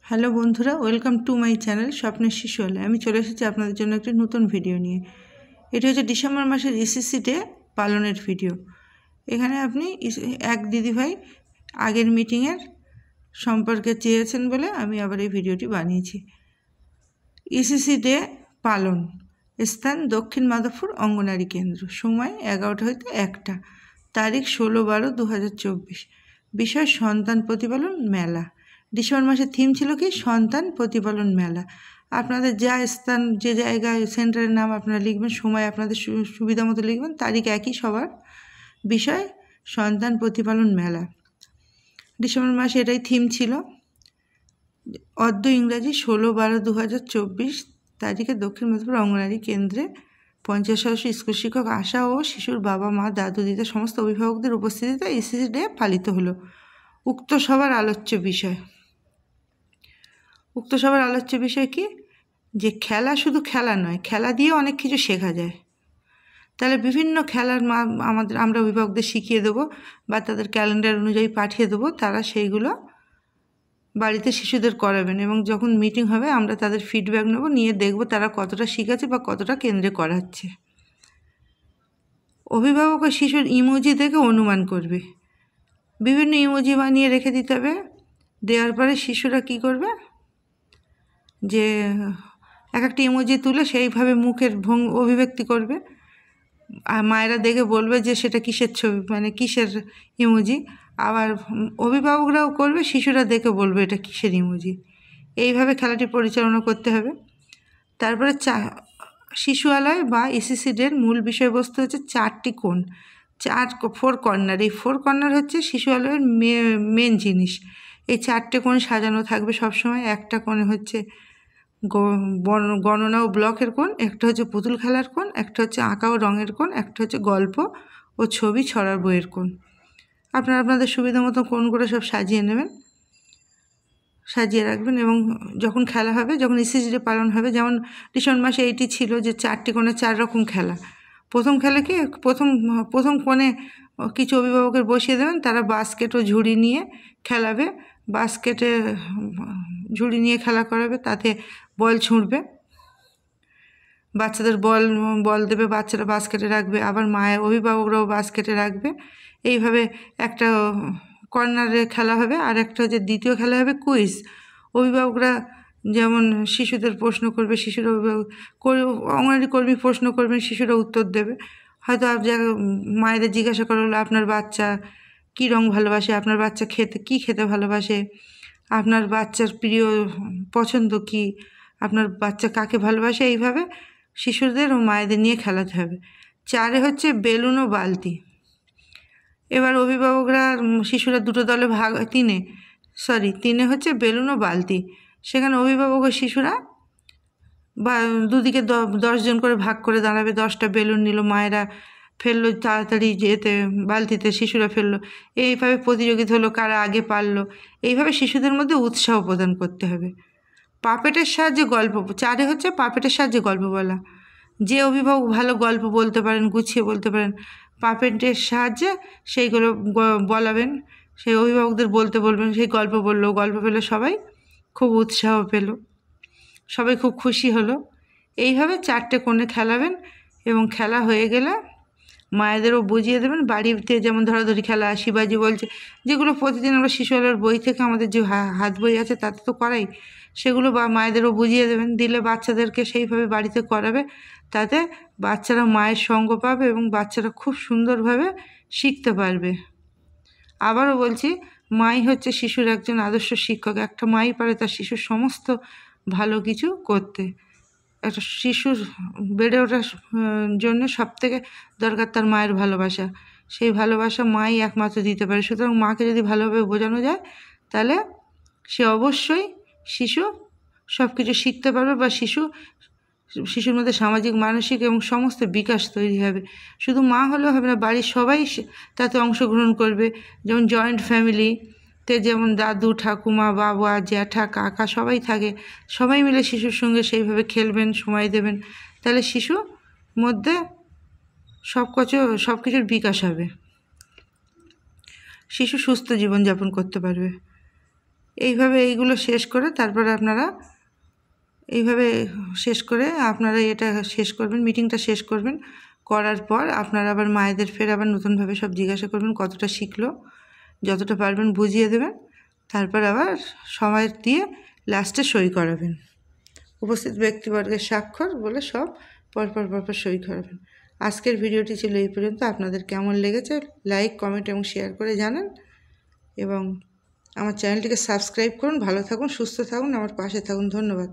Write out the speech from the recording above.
Hello বন্ধুরা, welcome to my channel স্বপ্নের শিশু আলো। আমি চলে এসেছি আপনাদের জন্য একটি নতুন ভিডিও নিয়ে। এটি হচ্ছে ডিসেম্বর মাসের ইসিসি ডে পালনের ভিডিও। এখানে আপনি এক দিদিভাই আগের মিটিংয়ের সম্পর্কে চেয়েছেন বলে আমি আবার এই ভিডিওটি বানিয়েছি। ইসিসি ডে পালন, স্থান দক্ষিণ মাধবপুর অঙ্গনারী কেন্দ্র, সময় 11টা হইতে 1টা, তারিখ 16/12/2024, বিষয় সন্তান প্রতিপালন মেলা। ডিসেম্বর মাসের থিম ছিল কি? সন্তান প্রতিপালন মেলা। আপনাদের যা স্থান, যে জায়গায় সেন্টারের নাম আপনারা লিখবেন, সময় আপনাদের সুবিধা মতো লিখবেন, তারিখ একই সবার, বিষয় সন্তান প্রতিপালন মেলা। ডিসেম্বর মাসে এটাই থিম ছিল। অদ্য ইংরাজি 16/12/2024 তারিখে দক্ষিণ মাধবপুর অঙ্গনারী কেন্দ্রে 50 সদস্য স্কুল শিক্ষক, আশা ও শিশুর বাবা মা, দাদু দিদা সমস্ত অভিভাবকদের উপস্থিতিতে ইসিসি ডে পালিত হলো। উক্ত সভার আলোচ্য বিষয় কি? যে খেলা শুধু খেলা নয়, খেলা দিয়ে অনেক কিছু শেখা যায়। তাহলে বিভিন্ন খেলার আমরা অভিভাবকদের শিখিয়ে দেবো বা তাদের ক্যালেন্ডার অনুযায়ী পাঠিয়ে দেবো, তারা সেইগুলো বাড়িতে শিশুদের করাবেন এবং যখন মিটিং হবে আমরা তাদের ফিডব্যাক নেব, নিয়ে দেখব তারা কতটা শিখেছে বা কতটা কেন্দ্রে করাচ্ছে। অভিভাবক ও শিশুর ইমোজি দেখে অনুমান করবে। বিভিন্ন ইমোজি বানিয়ে রেখে দিতে হবে। দেওয়ার পরে শিশুরা কি করবে, যে এক একটা ইমোজি তুলে সেইভাবে মুখের অভিব্যক্তি করবে। আর মায়েরা দেখে বলবে যে সেটা কিসের ছবি, মানে কিসের ইমোজি। আবার অভিভাবকরাও করবে, শিশুরা দেখে বলবে এটা কিসের ইমোজি। এইভাবে খেলাটি পরিচালনা করতে হবে। তারপরে শিশু আলয় বা ইসিসি ডের মূল বিষয়বস্তু হচ্ছে 4টি কোণ, 4 কর্নার। এই 4 কর্নার হচ্ছে শিশু আলয়ের মেন জিনিস। এই 4টে কোণ সাজানো থাকবে সবসময়। একটা কোণে হচ্ছে গণনা ও ব্লকের কোণ, একটা হচ্ছে পুতুল খেলার কোণ, একটা হচ্ছে আঁকা ও রঙের কোণ, একটা হচ্ছে গল্প ও ছবি ছড়ার বইয়ের কোণ। আপনারা আপনাদের সুবিধা মতো কোণগুলো সব সাজিয়ে নেবেন, সাজিয়ে রাখবেন। এবং যখন খেলা হবে, যখন ইসিসি ডে পালন হবে, যেমন ডিসেম্বর মাসে এইটি ছিল যে 4টি কোণে 4 রকম খেলা। প্রথম খেলা কি? প্রথম কোণে কিছু অভিভাবকের বসিয়ে দেবেন, তারা বাস্কেট ও ঝুড়ি নিয়ে খেলাবে। বাস্কেটে ঝুড়ি নিয়ে খেলা করাবে, তাতে বল ছুঁড়বে, বাচ্চাদের বল দেবে, বাচ্চারা বাস্কেটে রাখবে, আবার মায়ের অভিভাবকরাও বাস্কেটে রাখবে। এইভাবে একটা কর্নারে খেলা হবে। আর একটা হচ্ছে দ্বিতীয় খেলা হবে কুইজ। অভিভাবকরা যেমন শিশুদের প্রশ্ন করবে, শিশুরা অঙ্গনারী কর্মী প্রশ্ন করবেন, শিশুরা উত্তর দেবে। হয়তো মায়েদের জিজ্ঞাসা করা হলো আপনার বাচ্চা কী রং ভালোবাসে, আপনার বাচ্চা কী খেতে ভালোবাসে, আপনার বাচ্চার প্রিয় পছন্দ কী, আপনার বাচ্চা কাকে ভালোবাসে। এইভাবে শিশুদের ও মায়েদের নিয়ে খেলাতে হবে। 4 হচ্ছে বেলুন ও বালতি। এবার অভিভাবকরা শিশুরা দুটো দলে ভাগ, 3 হচ্ছে বেলুন ও বালতি। সেখানে অভিভাবক ও শিশুরা বা দুদিকে 10 জন করে ভাগ করে দাঁড়াবে। 10টা বেলুন নিল, মায়েরা ফেললো তাড়াতাড়ি বালতিতে, শিশুরা ফেললো। এইভাবে প্রতিযোগিতা হলো কারা আগে পারলো। এইভাবে শিশুদের মধ্যে উৎসাহ প্রদান করতে হবে। পাপেটের সাহায্যে গল্প। 4 হচ্ছে পাপেটের সাহায্যে গল্প বলা। যে অভিভাবক ভালো গল্প বলতে পারেন, গুছিয়ে বলতে পারেন, পাপেটের সাহায্যে সেইগুলো বলাবেন, সেই অভিভাবকদের বলতে বলবেন। সেই গল্প পেলো, সবাই খুব উৎসাহ পেল, সবাই খুব খুশি হলো। এইভাবে 4টে কোণে খেলাবেন এবং খেলা হয়ে গেলে মায়েদেরও বুঝিয়ে দেবেন। বাড়িতে যেমন ধরাধরি খেলা, শিবাজি বলছে, যেগুলো প্রতিদিন আমরা শিশু আলোর বই থেকে আমাদের যে হাত বই আছে তাতে তো করাই, সেগুলো মায়েদেরও বুঝিয়ে দেবেন। দিলে বাচ্চাদেরকে সেইভাবে বাড়িতে করাবে, তাতে বাচ্চারা মায়ের সঙ্গ পাবে এবং বাচ্চারা খুব সুন্দরভাবে শিখতে পারবে। আবারও বলছি, মাই হচ্ছে শিশুর একজন আদর্শ শিক্ষক। একটা মাই পারে তার শিশুর সমস্ত ভালো কিছু করতে। একটা শিশুর বেড়ে ওঠার জন্য সবথেকে দরকার তার মায়ের ভালোবাসা। সেই ভালোবাসা মাই একমাত্র দিতে পারে। সুতরাং মাকে যদি ভালোভাবে বোঝানো যায়, তাহলে সে অবশ্যই শিশু সব কিছু শিখতে পারবে বা শিশুর মধ্যে সামাজিক, মানসিক এবং সমস্ত বিকাশ তৈরি হবে। শুধু মা হলেও হবে না, বাড়ির সবাই তাতে অংশগ্রহণ করবে। যেমন জয়েন্ট ফ্যামিলিতে যেমন দাদু, ঠাকুমা, বাবা, জ্যাঠা, কাকা সবাই থাকে, সবাই মিলে শিশুর সঙ্গে সেইভাবে খেলবেন, সময় দেবেন। তাহলে শিশুর মধ্যে সব কিছুর বিকাশ হবে, শিশু সুস্থ জীবনযাপন করতে পারবে। এইভাবে এইগুলো শেষ করে তারপরে আপনারা এইভাবে শেষ করে আপনারা এটা শেষ করবেন, মিটিংটা শেষ করবেন। করার পর আপনারা আবার মায়েদের ফের আবার নতুনভাবে সব জিজ্ঞাসা করবেন কতটা শিখলো, যতটা পারবেন বুঝিয়ে দেবেন। তারপর আবার সময় দিয়ে লাস্টে সই করাবেন, উপস্থিত ব্যক্তিবর্গের স্বাক্ষর বলে সব পরপর সই করাবেন। আজকের ভিডিওটি ছিল এই পর্যন্ত। আপনাদের কেমন লেগেছে লাইক, কমেন্ট এবং শেয়ার করে জানান, এবং আমার চ্যানেলটিকে সাবস্ক্রাইব করুন। ভালো থাকুন, সুস্থ থাকুন, আমার পাশে থাকুন। ধন্যবাদ।